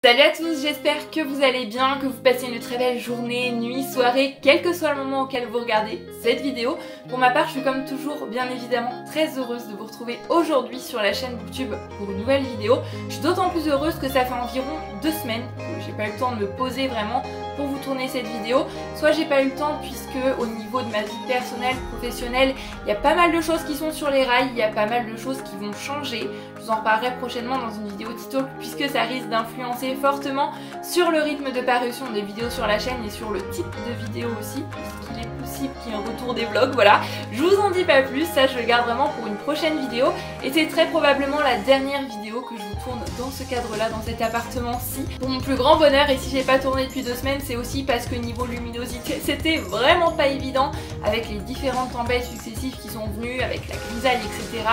Salut à tous, j'espère que vous allez bien, que vous passez une très belle journée, nuit, soirée, quel que soit le moment auquel vous regardez cette vidéo. Pour ma part, je suis comme toujours, bien évidemment, très heureuse de vous retrouver aujourd'hui sur la chaîne Booktube pour une nouvelle vidéo. Je suis d'autant plus heureuse que ça fait environ 2 semaines que j'ai pas eu le temps de me poser vraiment pour vous tourner cette vidéo. Soit j'ai pas eu le temps puisque au niveau de ma vie personnelle, professionnelle, il y a pas mal de choses qui sont sur les rails, il y a pas mal de choses qui vont changer. Je vous en reparlerai prochainement dans une vidéo TikTok puisque ça risque d'influencer fortement sur le rythme de parution des vidéos sur la chaîne et sur le type de vidéo aussi, puisqu'il est possible qu'il y ait un retour des vlogs, voilà. Je vous en dis pas plus, ça je le garde vraiment pour une prochaine vidéo et c'est très probablement la dernière vidéo que je vous tourne dans ce cadre-là, dans cet appartement-ci, pour mon plus grand bonheur. Et si j'ai pas tourné depuis 2 semaines, c'est aussi parce que niveau luminosité, c'était vraiment pas évident avec les différentes tempêtes successives qui sont venues, avec la grisaille, etc.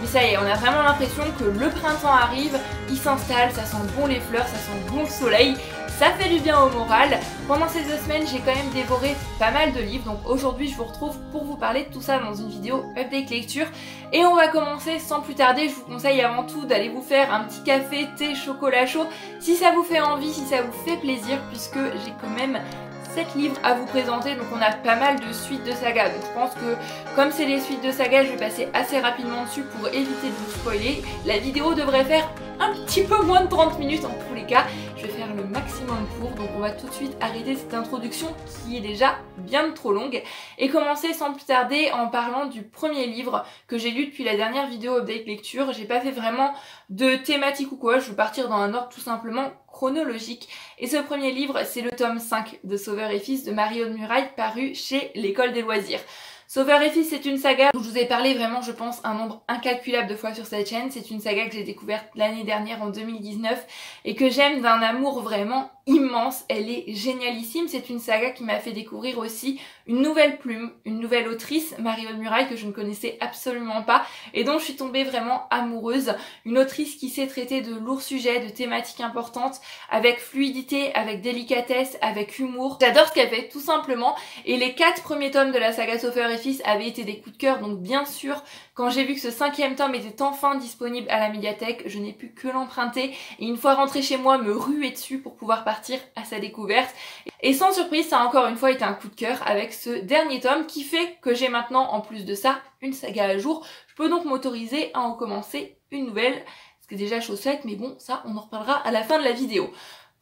Mais ça y est, on a vraiment l'impression que le printemps arrive, il s'installe, ça sent bon les fleurs, ça sent bon le soleil, ça fait du bien au moral. Pendant ces 2 semaines, j'ai quand même dévoré pas mal de livres, donc aujourd'hui je vous retrouve pour vous parler de tout ça dans une vidéo update lecture. Et on va commencer sans plus tarder. Je vous conseille avant tout d'aller vous faire un petit café, thé, chocolat chaud, si ça vous fait envie, si ça vous fait plaisir, puisque j'ai quand même 7 livres à vous présenter, donc on a pas mal de suites de sagas. Donc je pense que comme c'est les suites de sagas, je vais passer assez rapidement dessus pour éviter de vous spoiler. La vidéo devrait faire un petit peu moins de 30 minutes en tous les cas. Je vais faire le maximum pour, donc on va tout de suite arrêter cette introduction qui est déjà bien trop longue et commencer sans plus tarder en parlant du premier livre que j'ai lu depuis la dernière vidéo update lecture. J'ai pas fait vraiment de thématique ou quoi, je vais partir dans un ordre tout simplement chronologique. Et ce premier livre, c'est le tome 5 de Sauveur et Fils de Marie-Aude Murail, paru chez l'École des Loisirs. Sauveur et Fils, c'est une saga dont je vous ai parlé vraiment, je pense, un nombre incalculable de fois sur cette chaîne. C'est une saga que j'ai découverte l'année dernière, en 2019, et que j'aime d'un amour vraiment immense. Elle est génialissime. C'est une saga qui m'a fait découvrir aussi une nouvelle plume, une nouvelle autrice, Marie-Aude Murail, que je ne connaissais absolument pas, et dont je suis tombée vraiment amoureuse. Une autrice qui sait traiter de lourds sujets, de thématiques importantes, avec fluidité, avec délicatesse, avec humour. J'adore ce qu'elle fait, tout simplement. Et les 4 premiers tomes de la saga Sauveur et Fils avaient été des coups de cœur, donc bien sûr, quand j'ai vu que ce 5e tome était enfin disponible à la médiathèque, je n'ai pu que l'emprunter et une fois rentrée chez moi, me ruer dessus pour pouvoir partir à sa découverte. Et sans surprise, ça a encore une fois été un coup de cœur avec ce dernier tome qui fait que j'ai maintenant, en plus de ça, une saga à jour. Je peux donc m'autoriser à en commencer une nouvelle, ce qui est déjà chose faite, mais bon, ça, on en reparlera à la fin de la vidéo.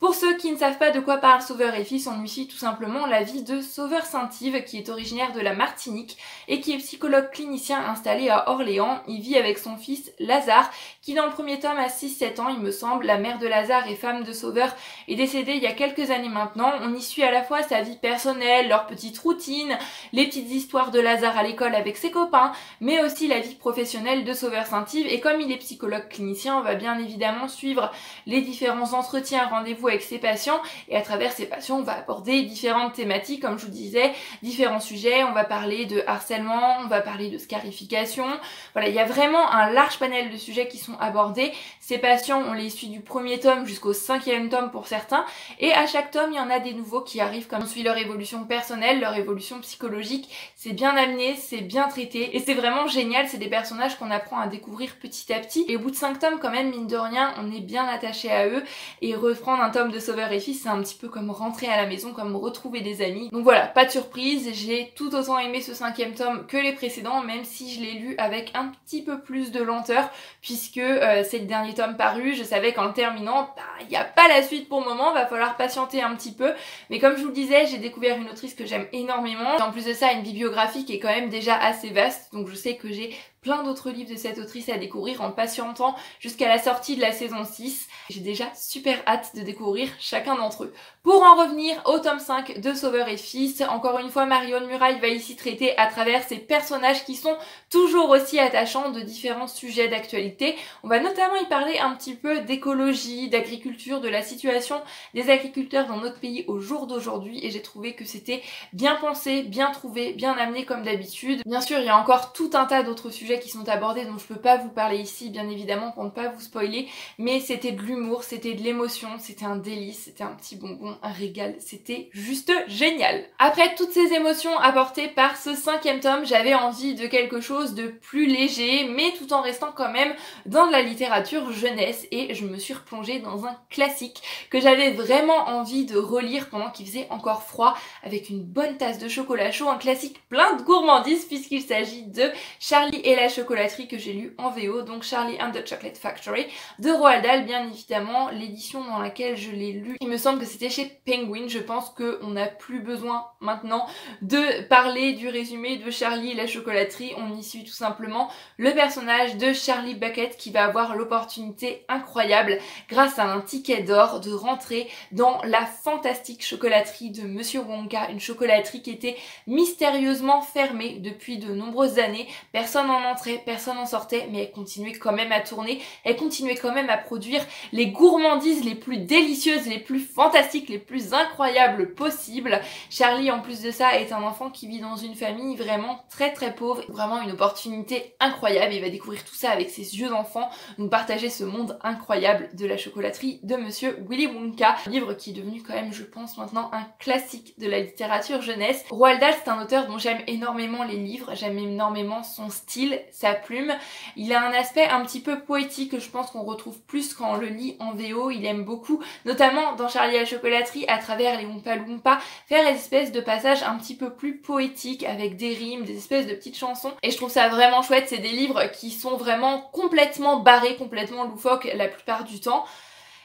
Pour ceux qui ne savent pas de quoi parle Sauveur et Fils, on lui suit tout simplement la vie de Sauveur Saint-Yves, qui est originaire de la Martinique et qui est psychologue clinicien installé à Orléans. Il vit avec son fils Lazare, qui dans le premier tome a 6-7 ans, il me semble. La mère de Lazare et femme de Sauveur est décédée il y a quelques années maintenant. On y suit à la fois sa vie personnelle, leurs petites routines, les petites histoires de Lazare à l'école avec ses copains, mais aussi la vie professionnelle de Sauveur Saint-Yves. Et comme il est psychologue clinicien, on va bien évidemment suivre les différents entretiens, rendez-vous avec ses patients, et à travers ces patients on va aborder différentes thématiques, comme je vous disais, différents sujets. On va parler de harcèlement, on va parler de scarification, voilà, il y a vraiment un large panel de sujets qui sont abordés. Ces patients, on les suit du premier tome jusqu'au 5e tome pour certains, et à chaque tome il y en a des nouveaux qui arrivent, comme on suit leur évolution personnelle, leur évolution psychologique. C'est bien amené, c'est bien traité et c'est vraiment génial. C'est des personnages qu'on apprend à découvrir petit à petit, et au bout de 5 tomes quand même, mine de rien, on est bien attaché à eux. Et reprendre un tome de Sauveur et Fils, c'est un petit peu comme rentrer à la maison, comme retrouver des amis. Donc voilà, pas de surprise, j'ai tout autant aimé ce 5e tome que les précédents, même si je l'ai lu avec un petit peu plus de lenteur, puisque c'est le dernier tome paru. Je savais qu'en le terminant, il n'y a pas la suite pour le moment, va falloir patienter un petit peu. Mais comme je vous le disais, j'ai découvert une autrice que j'aime énormément. En plus de ça, une bibliographie qui est quand même déjà assez vaste, donc je sais que j'ai plein d'autres livres de cette autrice à découvrir en patientant jusqu'à la sortie de la saison 6. J'ai déjà super hâte de découvrir chacun d'entre eux. Pour en revenir au tome 5 de Sauveur et Fils, encore une fois, Marie-Aude Murail va ici traiter à travers ces personnages qui sont toujours aussi attachants de différents sujets d'actualité. On va notamment y parler un petit peu d'écologie, d'agriculture, de la situation des agriculteurs dans notre pays au jour d'aujourd'hui, et j'ai trouvé que c'était bien pensé, bien trouvé, bien amené comme d'habitude. Bien sûr, il y a encore tout un tas d'autres sujets sujets qui sont abordés dont je peux pas vous parler ici bien évidemment pour ne pas vous spoiler, mais c'était de l'humour, c'était de l'émotion, c'était un délice, c'était un petit bonbon, un régal, c'était juste génial. Après toutes ces émotions apportées par ce 5e tome, j'avais envie de quelque chose de plus léger mais tout en restant quand même dans de la littérature jeunesse et je me suis replongée dans un classique que j'avais vraiment envie de relire pendant qu'il faisait encore froid avec une bonne tasse de chocolat chaud, un classique plein de gourmandise puisqu'il s'agit de Charlie et la chocolaterie que j'ai lu en VO, donc Charlie and the Chocolate Factory de Roald Dahl, bien évidemment l'édition dans laquelle je l'ai lu. Il me semble que c'était chez Penguin, je pense qu'on n'a plus besoin maintenant de parler du résumé de Charlie et la chocolaterie, on y suit tout simplement le personnage de Charlie Bucket qui va avoir l'opportunité incroyable grâce à un ticket d'or de rentrer dans la fantastique chocolaterie de Monsieur Wonka, une chocolaterie qui était mystérieusement fermée depuis de nombreuses années, personne n'en entrait, personne n'en sortait, mais elle continuait quand même à tourner, elle continuait quand même à produire les gourmandises les plus délicieuses, les plus fantastiques, les plus incroyables possibles. Charlie en plus de ça est un enfant qui vit dans une famille vraiment très pauvre, vraiment une opportunité incroyable, il va découvrir tout ça avec ses yeux d'enfant, donc partager ce monde incroyable de la chocolaterie de Monsieur Willy Wonka, un livre qui est devenu quand même je pense maintenant un classique de la littérature jeunesse. Roald Dahl c'est un auteur dont j'aime énormément les livres, j'aime énormément son style, sa plume, il a un aspect un petit peu poétique que je pense qu'on retrouve plus quand on le lit en VO, il aime beaucoup, notamment dans Charlie et la chocolaterie, à travers les Oompa Loompa, faire des espèces de passages un petit peu plus poétiques avec des rimes, des espèces de petites chansons, et je trouve ça vraiment chouette, c'est des livres qui sont vraiment complètement barrés, complètement loufoques la plupart du temps.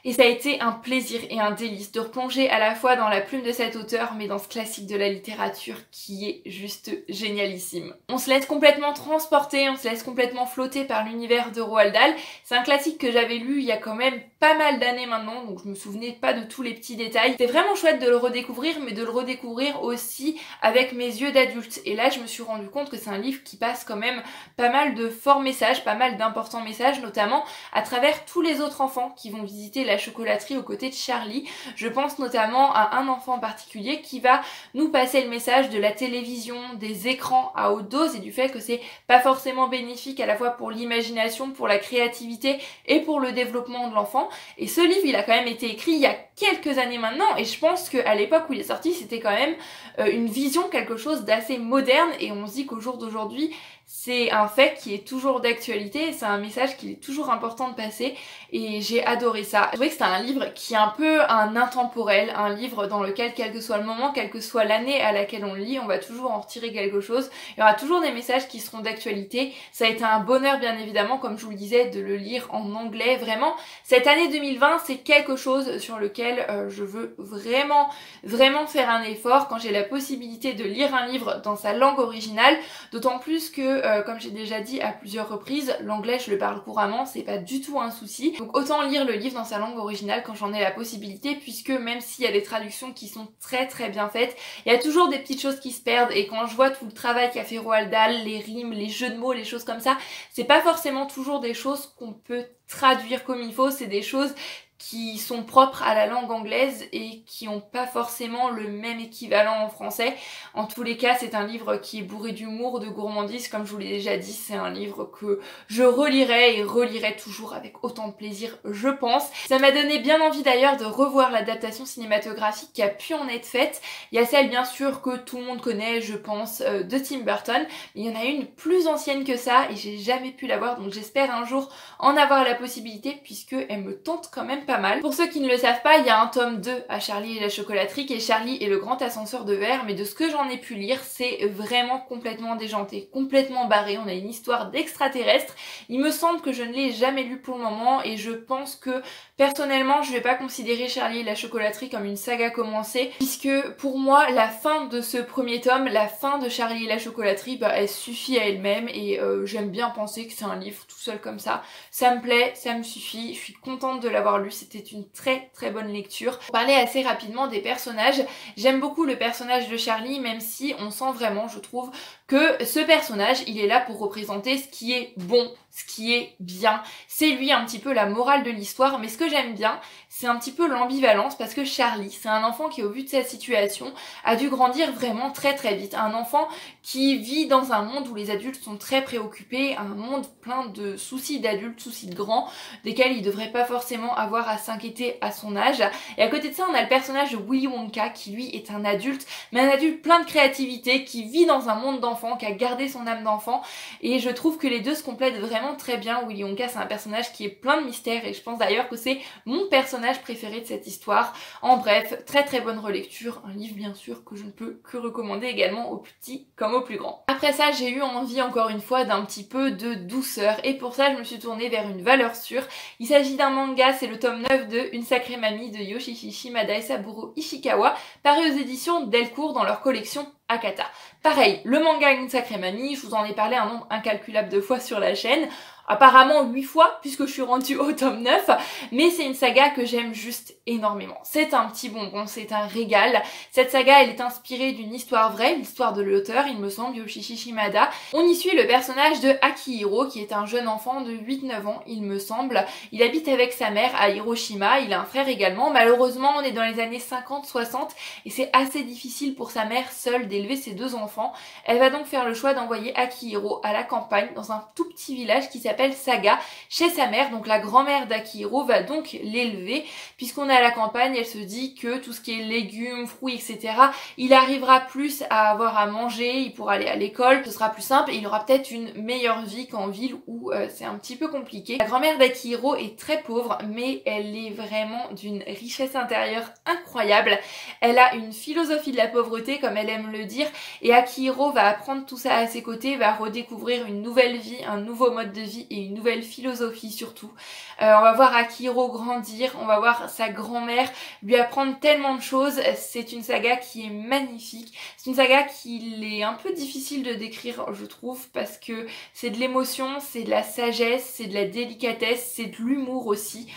Et ça a été un plaisir et un délice de replonger à la fois dans la plume de cet auteur mais dans ce classique de la littérature qui est juste génialissime. On se laisse complètement transporter, on se laisse complètement flotter par l'univers de Roald Dahl. C'est un classique que j'avais lu il y a quand même pas mal d'années maintenant, donc je me souvenais pas de tous les petits détails. C'était vraiment chouette de le redécouvrir, mais de le redécouvrir aussi avec mes yeux d'adulte. Et là je me suis rendu compte que c'est un livre qui passe quand même pas mal de forts messages, pas mal d'importants messages, notamment à travers tous les autres enfants qui vont visiter la chocolaterie aux côtés de Charlie. Je pense notamment à un enfant en particulier qui va nous passer le message de la télévision, des écrans à haute dose et du fait que c'est pas forcément bénéfique à la fois pour l'imagination, pour la créativité et pour le développement de l'enfant. Et ce livre, il a quand même été écrit il y a quelques années maintenant et je pense qu'à l'époque où il est sorti, c'était quand même une vision, quelque chose d'assez moderne et on se dit qu'au jour d'aujourd'hui, c'est un fait qui est toujours d'actualité, c'est un message qu'il est toujours important de passer et j'ai adoré ça. Je trouvais que c'était un livre qui est un peu un intemporel, un livre dans lequel quel que soit le moment, quelle que soit l'année à laquelle on le lit, on va toujours en retirer quelque chose. Il y aura toujours des messages qui seront d'actualité. Ça a été un bonheur bien évidemment, comme je vous le disais, de le lire en anglais. Vraiment, cette année 2020, c'est quelque chose sur lequel je veux vraiment faire un effort quand j'ai la possibilité de lire un livre dans sa langue originale, d'autant plus que comme j'ai déjà dit à plusieurs reprises, l'anglais je le parle couramment, c'est pas du tout un souci. Donc autant lire le livre dans sa langue originale quand j'en ai la possibilité, puisque même s'il y a des traductions qui sont très bien faites, il y a toujours des petites choses qui se perdent et quand je vois tout le travail qu'a fait Roald Dahl, les rimes, les jeux de mots, les choses comme ça, c'est pas forcément toujours des choses qu'on peut traduire comme il faut, c'est des choses qui sont propres à la langue anglaise et qui n'ont pas forcément le même équivalent en français. En tous les cas, c'est un livre qui est bourré d'humour, de gourmandise, comme je vous l'ai déjà dit, c'est un livre que je relirai et relirai toujours avec autant de plaisir, je pense. Ça m'a donné bien envie d'ailleurs de revoir l'adaptation cinématographique qui a pu en être faite. Il y a celle bien sûr que tout le monde connaît, je pense, de Tim Burton, mais il y en a une plus ancienne que ça et j'ai jamais pu la voir, donc j'espère un jour en avoir la possibilité puisque elle me tente quand même pas mal. Pour ceux qui ne le savent pas, il y a un tome 2 à Charlie et la chocolaterie qui est Charlie et le grand ascenseur de verre, mais de ce que j'en ai pu lire, c'est vraiment complètement déjanté, complètement barré. On a une histoire d'extraterrestre. Il me semble que je ne l'ai jamais lu pour le moment et je pense que personnellement, je vais pas considérer Charlie et la chocolaterie comme une saga commencée, puisque pour moi, la fin de ce premier tome, la fin de Charlie et la chocolaterie, bah, elle suffit à elle-même et j'aime bien penser que c'est un livre tout seul comme ça. Ça me plaît, ça me suffit, je suis contente de l'avoir lu, c'était une très bonne lecture. Pour parler assez rapidement des personnages, j'aime beaucoup le personnage de Charlie, même si on sent vraiment, je trouve, que ce personnage, il est là pour représenter ce qui est bon, ce ce qui est bien. C'est lui un petit peu la morale de l'histoire, mais ce que j'aime bien, c'est un petit peu l'ambivalence parce que Charlie, c'est un enfant qui, au vu de sa situation, a dû grandir vraiment très très vite. Un enfant qui vit dans un monde où les adultes sont très préoccupés, un monde plein de soucis d'adultes, soucis de grands, desquels il devrait pas forcément avoir à s'inquiéter à son âge. Et à côté de ça, on a le personnage de Willy Wonka qui lui est un adulte, mais un adulte plein de créativité, qui vit dans un monde d'enfant, qui a gardé son âme d'enfant. Et je trouve que les deux se complètent vraiment très bien. Willy Wonka, c'est un personnage qui est plein de mystères et je pense d'ailleurs que c'est mon personnage préféré de cette histoire. En bref, très très bonne relecture, un livre bien sûr que je ne peux que recommander également aux petits comme aux plus grands. Après ça, j'ai eu envie encore une fois d'un petit peu de douceur et pour ça je me suis tournée vers une valeur sûre. Il s'agit d'un manga, c'est le tome 9 de Une sacrée mamie de Yoshishi Shimada et Saburo Ishikawa, paru aux éditions Delcourt dans leur collection Akata. Pareil, le manga Une sacrée mamie, je vous en ai parlé un nombre incalculable de fois sur la chaîne, apparemment 8 fois puisque je suis rendue au tome 9, mais c'est une saga que j'aime juste énormément. C'est un petit bonbon, c'est un régal. Cette saga, elle est inspirée d'une histoire vraie, l'histoire de l'auteur, il me semble, Yoshishi Shimada. On y suit le personnage de Akihiro, qui est un jeune enfant de 8-9 ans, il me semble. Il habite avec sa mère à Hiroshima, il a un frère également. Malheureusement, on est dans les années 50-60 et c'est assez difficile pour sa mère seule d'élever ses deux enfants. Elle va donc faire le choix d'envoyer Akihiro à la campagne, dans un tout petit village qui s'appelle Saga, chez sa mère. Donc la grand-mère d'Akihiro va donc l'élever, puisqu'on est à la campagne, elle se dit que tout ce qui est légumes, fruits, etc., il arrivera plus à avoir à manger, il pourra aller à l'école, ce sera plus simple et il aura peut-être une meilleure vie qu'en ville où c'est un petit peu compliqué. La grand-mère d'Akihiro est très pauvre, mais elle est vraiment d'une richesse intérieure incroyable. Elle a une philosophie de la pauvreté, comme elle aime le dire, et Akihiro va apprendre tout ça à ses côtés, va redécouvrir une nouvelle vie, un nouveau mode de vie et une nouvelle philosophie surtout. On va voir Akihiro grandir, on va voir sa grand-mère lui apprendre tellement de choses. C'est une saga qui est magnifique. C'est une saga qu'il est un peu difficile de décrire, je trouve, parce que c'est de l'émotion, c'est de la sagesse, c'est de la délicatesse, c'est de l'humour aussi.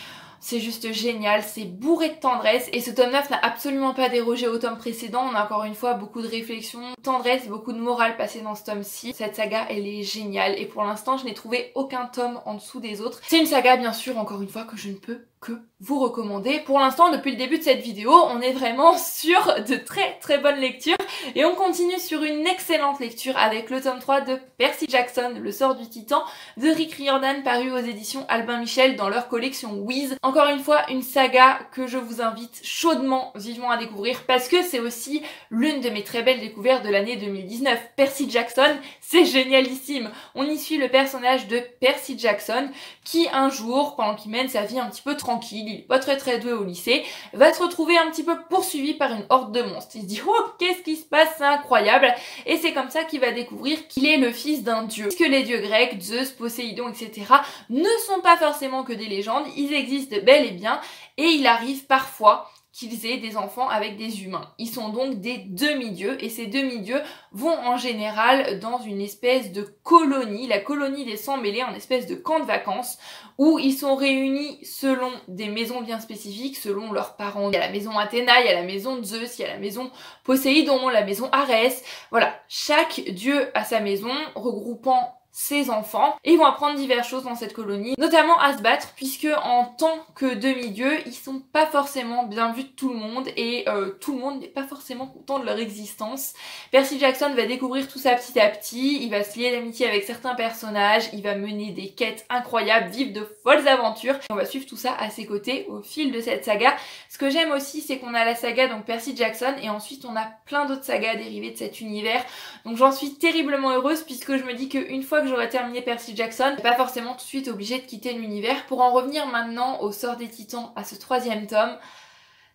C'est juste génial, c'est bourré de tendresse et ce tome 9 n'a absolument pas dérogé au tome précédent. On a encore une fois beaucoup de réflexion, tendresse, beaucoup de morale passée dans ce tome-ci. Cette saga, elle est géniale et pour l'instant, je n'ai trouvé aucun tome en dessous des autres. C'est une saga, bien sûr, encore une fois, que je ne peux que vous recommander. Pour l'instant, depuis le début de cette vidéo, on est vraiment sur de très très bonnes lectures et on continue sur une excellente lecture avec le tome 3 de Percy Jackson, Le sort du titan de Rick Riordan, paru aux éditions Albin Michel dans leur collection Wiz. Encore une fois, une saga que je vous invite chaudement, vivement à découvrir parce que c'est aussi l'une de mes très belles découvertes de l'année 2019. Percy Jackson, c'est génialissime. On y suit le personnage de Percy Jackson qui un jour, pendant qu'il mène sa vie un petit peu tranquille, il est pas très doué au lycée, va se retrouver un petit peu poursuivi par une horde de monstres. Il se dit « Oh, qu'est-ce qui se passe? C'est incroyable !» Et c'est comme ça qu'il va découvrir qu'il est le fils d'un dieu. Puisque les dieux grecs, Zeus, Poséidon, etc. ne sont pas forcément que des légendes, ils existent bel et bien, et il arrive parfois qu'ils aient des enfants avec des humains. Ils sont donc des demi-dieux et ces demi-dieux vont en général dans une espèce de colonie, la colonie des sangs mêlés, en espèce de camp de vacances où ils sont réunis selon des maisons bien spécifiques, selon leurs parents. Il y a la maison Athéna, il y a la maison de Zeus, il y a la maison Poséidon, la maison Arès. Voilà, chaque dieu a sa maison regroupant ses enfants et ils vont apprendre diverses choses dans cette colonie, notamment à se battre puisque en tant que demi-dieux, ils sont pas forcément bien vus de tout le monde et tout le monde n'est pas forcément content de leur existence. Percy Jackson va découvrir tout ça petit à petit, il va se lier d'amitié avec certains personnages, il va mener des quêtes incroyables, vivre de folles aventures. On va suivre tout ça à ses côtés au fil de cette saga. Ce que j'aime aussi, c'est qu'on a la saga donc Percy Jackson et ensuite on a plein d'autres sagas dérivées de cet univers. Donc j'en suis terriblement heureuse puisque je me dis qu'une fois que j'aurai terminé Percy Jackson, je suis pas forcément tout de suite obligée de quitter l'univers. Pour en revenir maintenant au sort des titans, à ce 3e tome,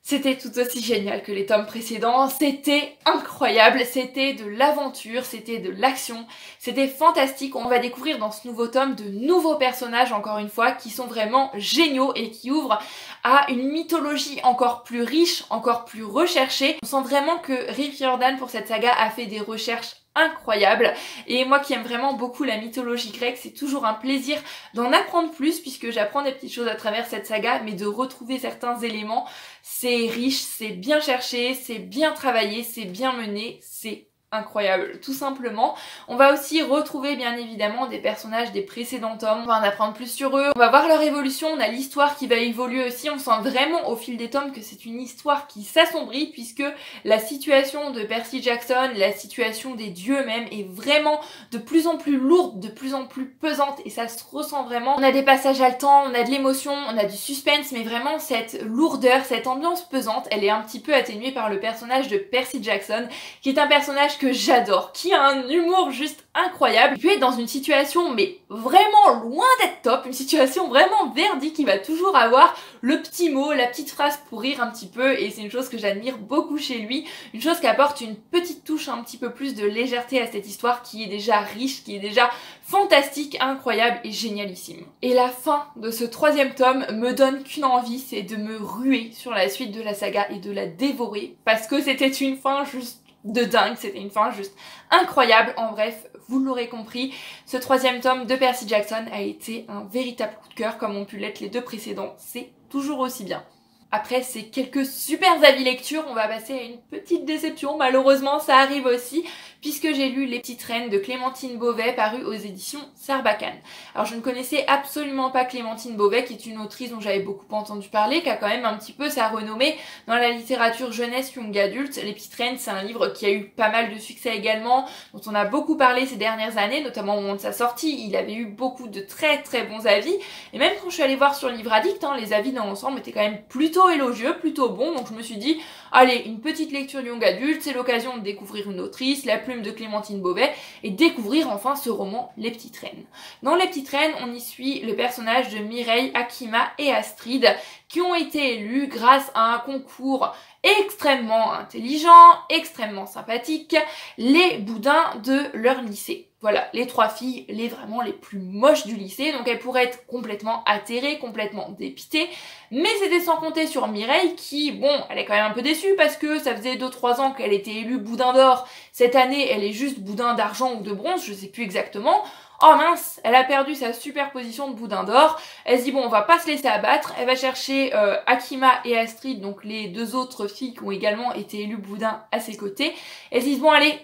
c'était tout aussi génial que les tomes précédents, c'était incroyable, c'était de l'aventure, c'était de l'action, c'était fantastique. On va découvrir dans ce nouveau tome de nouveaux personnages encore une fois qui sont vraiment géniaux et qui ouvrent à une mythologie encore plus riche, encore plus recherchée. On sent vraiment que Rick Riordan pour cette saga a fait des recherches incroyable et moi qui aime vraiment beaucoup la mythologie grecque, c'est toujours un plaisir d'en apprendre plus puisque j'apprends des petites choses à travers cette saga, mais de retrouver certains éléments, c'est riche, c'est bien cherché, c'est bien travaillé, c'est bien mené, c'est incroyable, tout simplement. On va aussi retrouver bien évidemment des personnages des précédents tomes, on va en apprendre plus sur eux, on va voir leur évolution, on a l'histoire qui va évoluer aussi, on sent vraiment au fil des tomes que c'est une histoire qui s'assombrit puisque la situation de Percy Jackson, la situation des dieux même est vraiment de plus en plus lourde, de plus en plus pesante et ça se ressent vraiment. On a des passages haletants, on a de l'émotion, on a du suspense mais vraiment cette lourdeur, cette ambiance pesante, elle est un petit peu atténuée par le personnage de Percy Jackson qui est un personnage que j'adore, qui a un humour juste incroyable. Il peut être dans une situation mais vraiment loin d'être top, une situation vraiment verdi qui va toujours avoir le petit mot, la petite phrase pour rire un petit peu et c'est une chose que j'admire beaucoup chez lui, une chose qui apporte une petite touche un petit peu plus de légèreté à cette histoire qui est déjà riche, qui est déjà fantastique, incroyable et génialissime. Et la fin de ce 3e tome me donne qu'une envie, c'est de me ruer sur la suite de la saga et de la dévorer parce que c'était une fin juste de dingue, c'était une fin juste incroyable. En bref, vous l'aurez compris, ce 3e tome de Percy Jackson a été un véritable coup de cœur comme ont pu l'être les 2 précédents, c'est toujours aussi bien. Après ces quelques super avis lecture, on va passer à une petite déception, malheureusement ça arrive aussi, puisque j'ai lu Les Petites Reines de Clémentine Beauvais paru aux éditions Sarbacane. Alors je ne connaissais absolument pas Clémentine Beauvais, qui est une autrice dont j'avais beaucoup entendu parler, qui a quand même un petit peu sa renommée dans la littérature jeunesse young adulte. Les Petites Reines, c'est un livre qui a eu pas mal de succès également, dont on a beaucoup parlé ces dernières années, notamment au moment de sa sortie. Il avait eu beaucoup de très bons avis, et même quand je suis allée voir sur Livre Addict, les avis dans l'ensemble étaient quand même plutôt élogieux, plutôt bons, donc je me suis dit allez, une petite lecture young adulte, c'est l'occasion de découvrir une autrice, la plume de Clémentine Beauvais, et découvrir enfin ce roman Les Petites Reines. Dans Les Petites Reines, on y suit le personnage de Mireille, Akima et Astrid, qui ont été élus grâce à un concours extrêmement intelligent, extrêmement sympathique, les boudins de leur lycée. Voilà, les 3 filles, vraiment les plus moches du lycée, donc elles pourraient être complètement atterrées, complètement dépitées, mais c'était sans compter sur Mireille qui, bon, elle est quand même un peu déçue parce que ça faisait 2-3 ans qu'elle était élue boudin d'or, cette année elle est juste boudin d'argent ou de bronze, je sais plus exactement. Oh mince, elle a perdu sa super position de boudin d'or, elle se dit bon on va pas se laisser abattre, elle va chercher Akima et Astrid, donc les 2 autres filles qui ont également été élues boudin à ses côtés, elles se disent bon allez,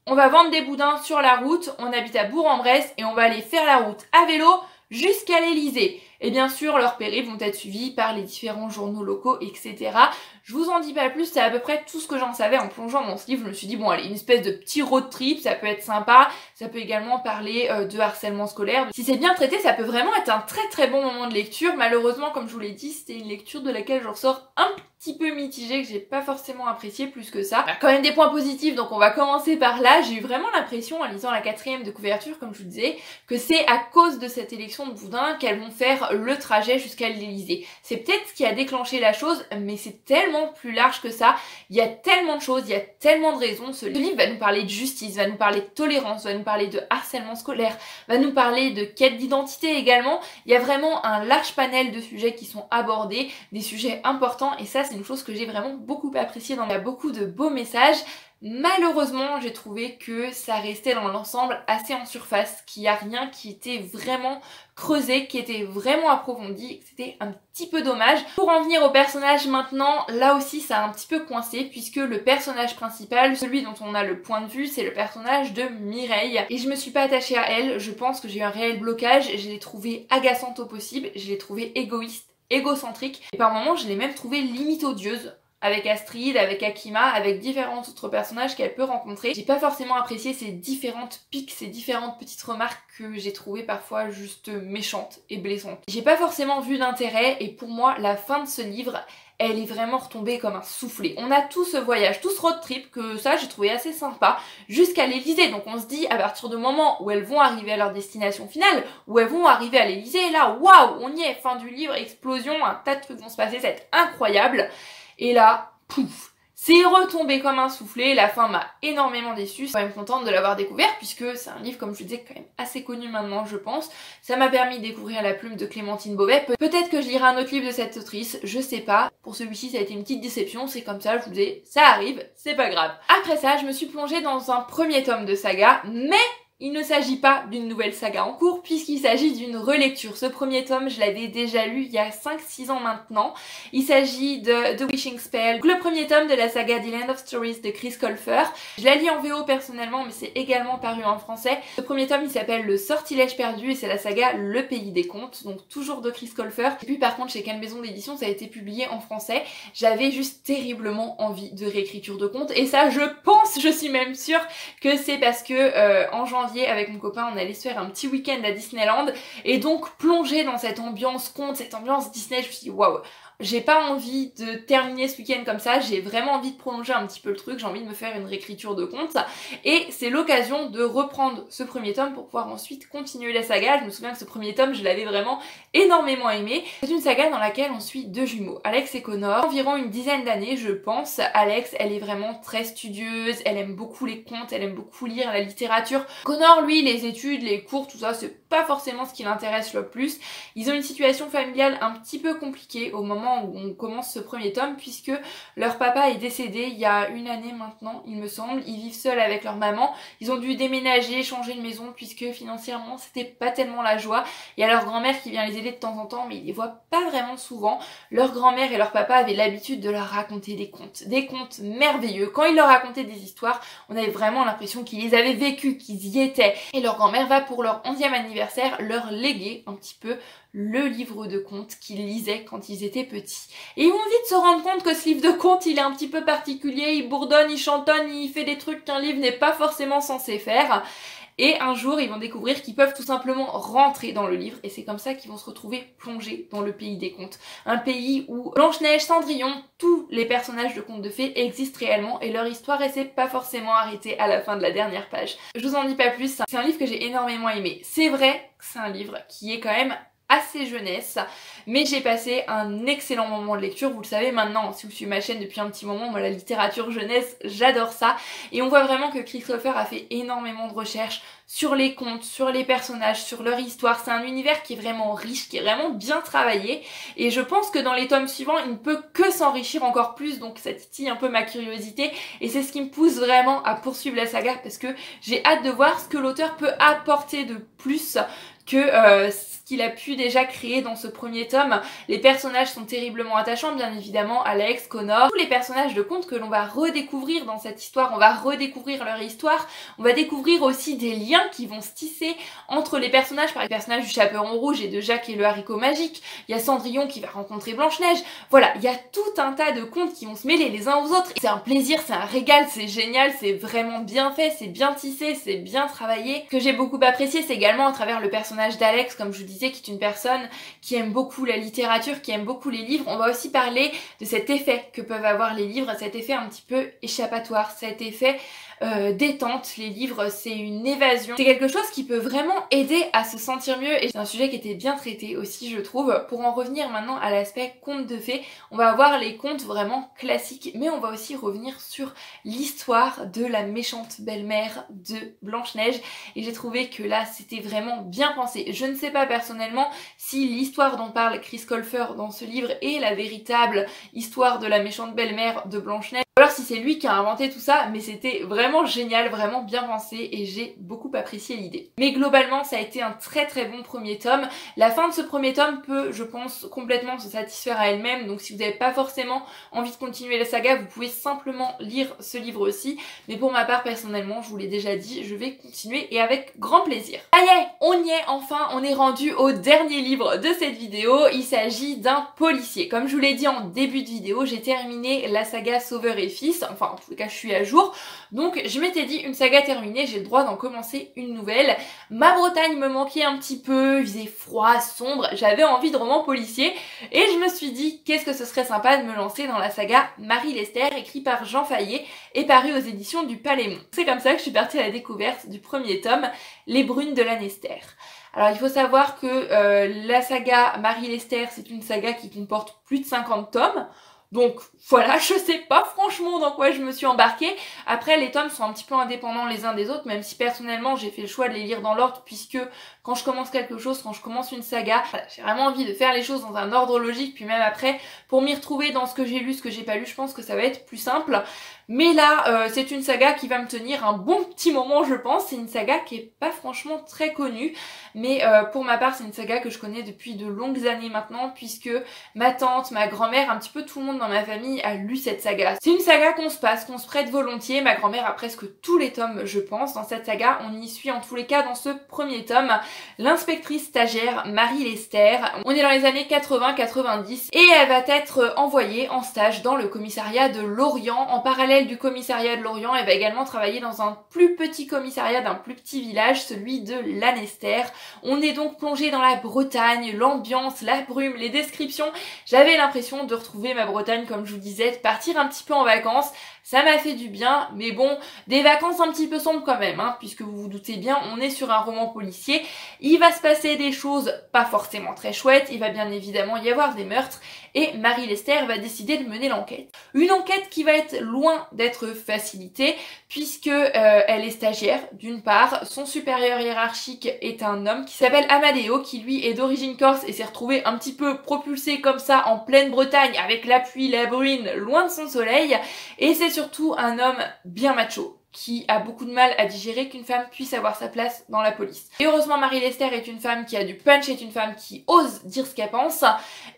on va vendre des boudins sur la route, on habite à Bourg-en-Bresse et on va aller faire la route à vélo jusqu'à l'Elysée. Et bien sûr, leurs périples vont être suivis par les différents journaux locaux, etc. Je vous en dis pas plus, c'est à peu près tout ce que j'en savais en plongeant dans ce livre. Je me suis dit, bon allez, une espèce de petit road trip, ça peut être sympa, ça peut également parler de harcèlement scolaire. Si c'est bien traité, ça peut vraiment être un très bon moment de lecture. Malheureusement, comme je vous l'ai dit, c'était une lecture de laquelle je ressors un petit peu mitigée, que j'ai pas forcément apprécié plus que ça. Il y a quand même des points positifs, donc on va commencer par là. J'ai eu vraiment l'impression, en lisant la 4e de couverture, comme je vous disais, que c'est à cause de cette élection de boudin qu'elles vont faire le trajet jusqu'à l'Elysée. C'est peut-être ce qui a déclenché la chose, mais c'est tellement plus large que ça. Il y a tellement de choses, il y a tellement de raisons. Ce livre va nous parler de justice, va nous parler de tolérance, va nous parler de harcèlement scolaire, va nous parler de quête d'identité également. Il y a vraiment un large panel de sujets qui sont abordés, des sujets importants, et ça c'est une chose que j'ai vraiment beaucoup appréciée. Il y a beaucoup de beaux messages. Malheureusement, j'ai trouvé que ça restait dans l'ensemble assez en surface, qu'il n'y a rien qui était vraiment creusé, qui était vraiment approfondi, et que c'était un petit peu dommage. Pour en venir au personnage maintenant, là aussi ça a un petit peu coincé, puisque le personnage principal, celui dont on a le point de vue, c'est le personnage de Mireille. Et je me suis pas attachée à elle, je pense que j'ai eu un réel blocage, je l'ai trouvée agaçante au possible, je l'ai trouvée égoïste, égocentrique, et par moments je l'ai même trouvée limite odieuse. Avec Astrid, avec Akima, avec différents autres personnages qu'elle peut rencontrer. J'ai pas forcément apprécié ces différentes piques, ces différentes petites remarques que j'ai trouvées parfois juste méchantes et blessantes. J'ai pas forcément vu d'intérêt, et pour moi la fin de ce livre, elle est vraiment retombée comme un soufflet. On a tout ce voyage, tout ce road trip, que ça j'ai trouvé assez sympa, jusqu'à l'Elysée. Donc on se dit, à partir du moment où elles vont arriver à leur destination finale, où elles vont arriver à l'Elysée, là waouh, on y est, fin du livre, explosion, un tas de trucs vont se passer, ça va être incroyable. Et là, pouf, c'est retombé comme un soufflet, la fin m'a énormément déçue. Je suis quand même contente de l'avoir découvert puisque c'est un livre, comme je disais, quand même assez connu maintenant, je pense. Ça m'a permis de découvrir la plume de Clémentine Beauvais. Peut-être que je lirai un autre livre de cette autrice, je sais pas. Pour celui-ci, ça a été une petite déception, c'est comme ça, je vous disais, ça arrive, c'est pas grave. Après ça, je me suis plongée dans un premier tome de saga, mais Il ne s'agit pas d'une nouvelle saga en cours puisqu'il s'agit d'une relecture. Ce premier tome, je l'avais déjà lu il y a 5-6 ans maintenant. Il s'agit de The Wishing Spell, le premier tome de la saga The Land of Stories de Chris Colfer. Je la lis en VO personnellement, mais c'est également paru en français. Le premier tome, il s'appelle Le Sortilège perdu et c'est la saga Le Pays des Contes, donc toujours de Chris Colfer. Et puis par contre, chez quelle maison d'édition ça a été publié en français. J'avais juste terriblement envie de réécriture de contes et ça, je suis même sûre que c'est parce que en janvier, avec mon copain, on allait se faire un petit week-end à Disneyland et donc plonger dans cette ambiance conte, cette ambiance Disney, je me suis dit waouh, j'ai pas envie de terminer ce week-end comme ça, j'ai vraiment envie de prolonger un petit peu le truc, j'ai envie de me faire une réécriture de conte et c'est l'occasion de reprendre ce premier tome pour pouvoir ensuite continuer la saga. Je me souviens que ce premier tome, je l'avais vraiment énormément aimé. C'est une saga dans laquelle on suit deux jumeaux, Alex et Connor, environ une dizaine d'années je pense. Alex, elle est vraiment très studieuse, elle aime beaucoup les contes, elle aime beaucoup lire la littérature. Connor, lui, les études, les cours, tout ça, c'est pas forcément ce qui l'intéresse le plus. Ils ont une situation familiale un petit peu compliquée au moment où on commence ce premier tome puisque leur papa est décédé il y a une année maintenant, il me semble. Ils vivent seuls avec leur maman. Ils ont dû déménager, changer de maison puisque financièrement c'était pas tellement la joie. Il y a leur grand-mère qui vient les aider de temps en temps mais ils les voient pas vraiment souvent. Leur grand-mère et leur papa avaient l'habitude de leur raconter des contes merveilleux. Quand ils leur racontaient des histoires, on avait vraiment l'impression qu'ils les avaient vécues, qu'ils y étaient. Et leur grand-mère va pour leur 11e anniversaire leur léguer un petit peu le livre de contes qu'ils lisaient quand ils étaient petits. Et ils vont vite se rendre compte que ce livre de contes, il est un petit peu particulier, il bourdonne, il chantonne, il fait des trucs qu'un livre n'est pas forcément censé faire. Et un jour, ils vont découvrir qu'ils peuvent tout simplement rentrer dans le livre et c'est comme ça qu'ils vont se retrouver plongés dans le pays des contes. Un pays où Blanche-Neige, Cendrillon, tous les personnages de contes de fées existent réellement et leur histoire elle s'est pas forcément arrêtée à la fin de la dernière page. Je vous en dis pas plus, c'est un livre que j'ai énormément aimé. C'est vrai que c'est un livre qui est quand même assez jeunesse, mais j'ai passé un excellent moment de lecture. Vous le savez maintenant, si vous suivez ma chaîne depuis un petit moment, moi la littérature jeunesse, j'adore ça. Et on voit vraiment que Chris Colfer a fait énormément de recherches sur les contes, sur les personnages, sur leur histoire. C'est un univers qui est vraiment riche, qui est vraiment bien travaillé. Et je pense que dans les tomes suivants, il ne peut que s'enrichir encore plus. Donc ça titille un peu ma curiosité. Et c'est ce qui me pousse vraiment à poursuivre la saga parce que j'ai hâte de voir ce que l'auteur peut apporter de plus que ce qu'il a pu déjà créer dans ce premier tome. Les personnages sont terriblement attachants, bien évidemment, Alex, Connor, tous les personnages de contes que l'on va redécouvrir dans cette histoire, on va redécouvrir leur histoire, on va découvrir aussi des liens qui vont se tisser entre les personnages, par les personnages du Chaperon Rouge et de Jacques et le Haricot Magique, il y a Cendrillon qui va rencontrer Blanche-Neige, voilà, il y a tout un tas de contes qui vont se mêler les uns aux autres, c'est un plaisir, c'est un régal, c'est génial, c'est vraiment bien fait, c'est bien tissé, c'est bien travaillé. Ce que j'ai beaucoup apprécié, c'est également à travers le personnage d'Alex, comme je vous disais, qui est une personne qui aime beaucoup la littérature, qui aime beaucoup les livres. On va aussi parler de cet effet que peuvent avoir les livres, cet effet un petit peu échappatoire, cet effet détente. Les livres, c'est une évasion. C'est quelque chose qui peut vraiment aider à se sentir mieux et c'est un sujet qui était bien traité aussi, je trouve. Pour en revenir maintenant à l'aspect conte de fées, on va avoir les contes vraiment classiques, mais on va aussi revenir sur l'histoire de la méchante belle-mère de Blanche-Neige et j'ai trouvé que là, c'était vraiment bien pensé. Je ne sais pas personnellement si l'histoire dont parle Chris Colfer dans ce livre est la véritable histoire de la méchante belle-mère de Blanche-Neige, ou alors si c'est lui qui a inventé tout ça, mais c'était vraiment génial, vraiment bien pensé et j'ai beaucoup apprécié l'idée. Mais globalement, ça a été un très très bon premier tome. La fin de ce premier tome peut, je pense, complètement se satisfaire à elle-même, donc si vous n'avez pas forcément envie de continuer la saga, vous pouvez simplement lire ce livre aussi, mais pour ma part, personnellement, je vous l'ai déjà dit, je vais continuer et avec grand plaisir. Ça y est, on y est enfin, on est rendu au dernier livre de cette vidéo, il s'agit d'un policier. Comme je vous l'ai dit en début de vidéo, j'ai terminé la saga Sauveur et Fils, enfin en tout cas je suis à jour, donc je m'étais dit une saga terminée, j'ai le droit d'en commencer une nouvelle. Ma Bretagne me manquait un petit peu, il faisait froid, sombre, j'avais envie de roman policier et je me suis dit qu'est-ce que ce serait sympa de me lancer dans la saga Marie Lester, écrit par Jean Fayet et paru aux éditions du Palémon. C'est comme ça que je suis partie à la découverte du premier tome, Les Brunes de Lanester. Alors il faut savoir que la saga Marie Lester, c'est une saga qui comporte plus de 50 tomes. Donc voilà, je sais pas franchement dans quoi je me suis embarquée. Après, les tomes sont un petit peu indépendants les uns des autres, même si personnellement j'ai fait le choix de les lire dans l'ordre, puisque quand je commence quelque chose, quand je commence une saga, voilà, j'ai vraiment envie de faire les choses dans un ordre logique, puis même après, pour m'y retrouver dans ce que j'ai lu, ce que j'ai pas lu, je pense que ça va être plus simple. Mais là, c'est une saga qui va me tenir un bon petit moment, je pense. C'est une saga qui est pas franchement très connue, mais pour ma part, c'est une saga que je connais depuis de longues années maintenant, puisque ma tante, ma grand-mère, un petit peu tout le monde dans ma famille a lu cette saga. C'est une saga qu'on se prête volontiers. Ma grand-mère a presque tous les tomes, je pense. Dans cette saga, on y suit en tous les cas dans ce premier tome l'inspectrice stagiaire Marie Lester. On est dans les années 80-90 et elle va être envoyée en stage dans le commissariat de Lorient. En parallèle du commissariat de Lorient, elle va également travailler dans un plus petit commissariat d'un plus petit village, celui de Lanester. On est donc plongé dans la Bretagne, l'ambiance, la brume, les descriptions. J'avais l'impression de retrouver ma Bretagne, comme je vous disais, de partir un petit peu en vacances. Ça m'a fait du bien, mais bon, des vacances un petit peu sombres quand même, hein, puisque vous vous doutez bien, on est sur un roman policier. Il va se passer des choses pas forcément très chouettes, il va bien évidemment y avoir des meurtres, et Marie Lester va décider de mener l'enquête. Une enquête qui va être loin d'être facilitée, puisque elle est stagiaire, d'une part, son supérieur hiérarchique est un homme qui s'appelle Amadeo, qui lui est d'origine corse et s'est retrouvé un petit peu propulsé comme ça en pleine Bretagne, avec la pluie, la bruine, loin de son soleil, et c'est surtout un homme bien macho, qui a beaucoup de mal à digérer qu'une femme puisse avoir sa place dans la police. Et heureusement, Marie Lester est une femme qui a du punch, est une femme qui ose dire ce qu'elle pense,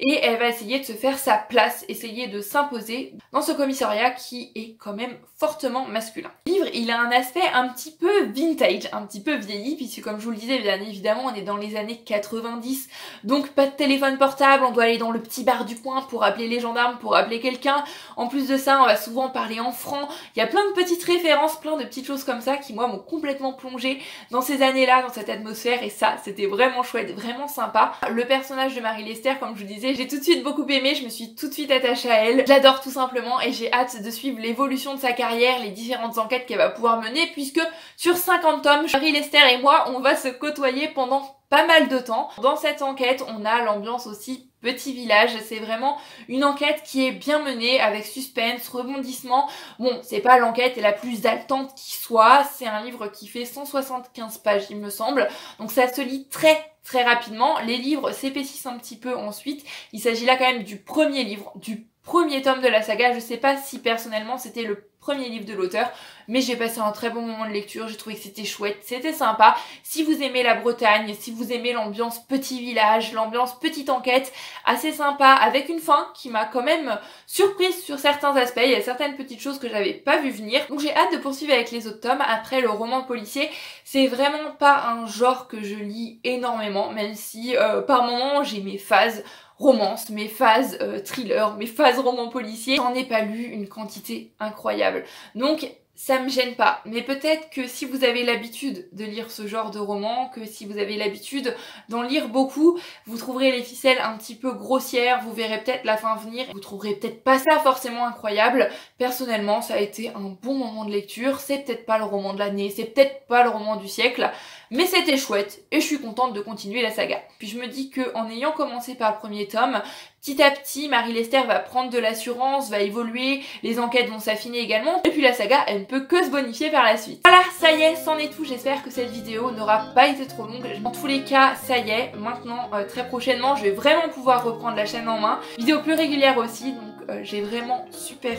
et elle va essayer de se faire sa place, essayer de s'imposer dans ce commissariat qui est quand même fortement masculin. Le livre, il a un aspect un petit peu vintage, un petit peu vieilli, puisque comme je vous le disais, bien évidemment, on est dans les années 90, donc pas de téléphone portable, on doit aller dans le petit bar du coin pour appeler les gendarmes, pour appeler quelqu'un. En plus de ça, on va souvent parler en francs. Il y a plein de petites références, plein de petites choses comme ça qui moi m'ont complètement plongée dans ces années-là, dans cette atmosphère, et ça c'était vraiment chouette, vraiment sympa. Le personnage de Marie Lester, comme je vous disais, j'ai tout de suite beaucoup aimé, je me suis tout de suite attachée à elle, j'adore tout simplement et j'ai hâte de suivre l'évolution de sa carrière, les différentes enquêtes qu'elle va pouvoir mener, puisque sur 50 tomes, Marie Lester et moi on va se côtoyer pendant pas mal de temps. Dans cette enquête, on a l'ambiance aussi petit village, c'est vraiment une enquête qui est bien menée avec suspense, rebondissement. Bon, c'est pas l'enquête la plus haletante qui soit, c'est un livre qui fait 175 pages il me semble, donc ça se lit très rapidement. Les livres s'épaississent un petit peu ensuite, il s'agit là quand même du premier livre, du premier tome de la saga. Je sais pas si personnellement c'était le premier livre de l'auteur, mais j'ai passé un très bon moment de lecture, j'ai trouvé que c'était chouette, c'était sympa. Si vous aimez la Bretagne, si vous aimez l'ambiance petit village, l'ambiance petite enquête, assez sympa, avec une fin qui m'a quand même surprise sur certains aspects, il y a certaines petites choses que j'avais pas vu venir, donc j'ai hâte de poursuivre avec les autres tomes. Après, le roman policier, c'est vraiment pas un genre que je lis énormément, même si par moments j'ai mes phases romance, mes phases thriller, mes phases roman policier, j'en ai pas lu une quantité incroyable. Donc ça me gêne pas, mais peut-être que si vous avez l'habitude de lire ce genre de roman, que si vous avez l'habitude d'en lire beaucoup, vous trouverez les ficelles un petit peu grossières, vous verrez peut-être la fin venir, vous trouverez peut-être pas ça forcément incroyable. Personnellement, ça a été un bon moment de lecture, c'est peut-être pas le roman de l'année, c'est peut-être pas le roman du siècle, mais c'était chouette et je suis contente de continuer la saga. Puis je me dis que en ayant commencé par le premier tome, petit à petit, Marie Lester va prendre de l'assurance, va évoluer, les enquêtes vont s'affiner également, et puis la saga, elle ne peut que se bonifier par la suite. Voilà, ça y est, c'en est tout. J'espère que cette vidéo n'aura pas été trop longue. Dans tous les cas, ça y est, maintenant, très prochainement, je vais vraiment pouvoir reprendre la chaîne en main. Vidéo plus régulière aussi, donc j'ai vraiment super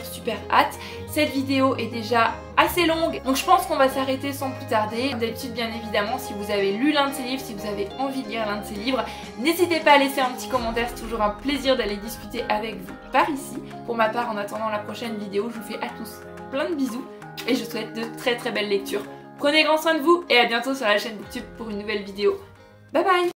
hâte. Cette vidéo est déjà assez longue, donc je pense qu'on va s'arrêter sans plus tarder. Comme d'habitude, bien évidemment, si vous avez lu l'un de ces livres, si vous avez envie de lire l'un de ces livres, n'hésitez pas à laisser un petit commentaire, c'est toujours un plaisir d'aller discuter avec vous par ici. Pour ma part, en attendant la prochaine vidéo, je vous fais à tous plein de bisous et je vous souhaite de très belles lectures. Prenez grand soin de vous et à bientôt sur la chaîne YouTube pour une nouvelle vidéo. Bye bye!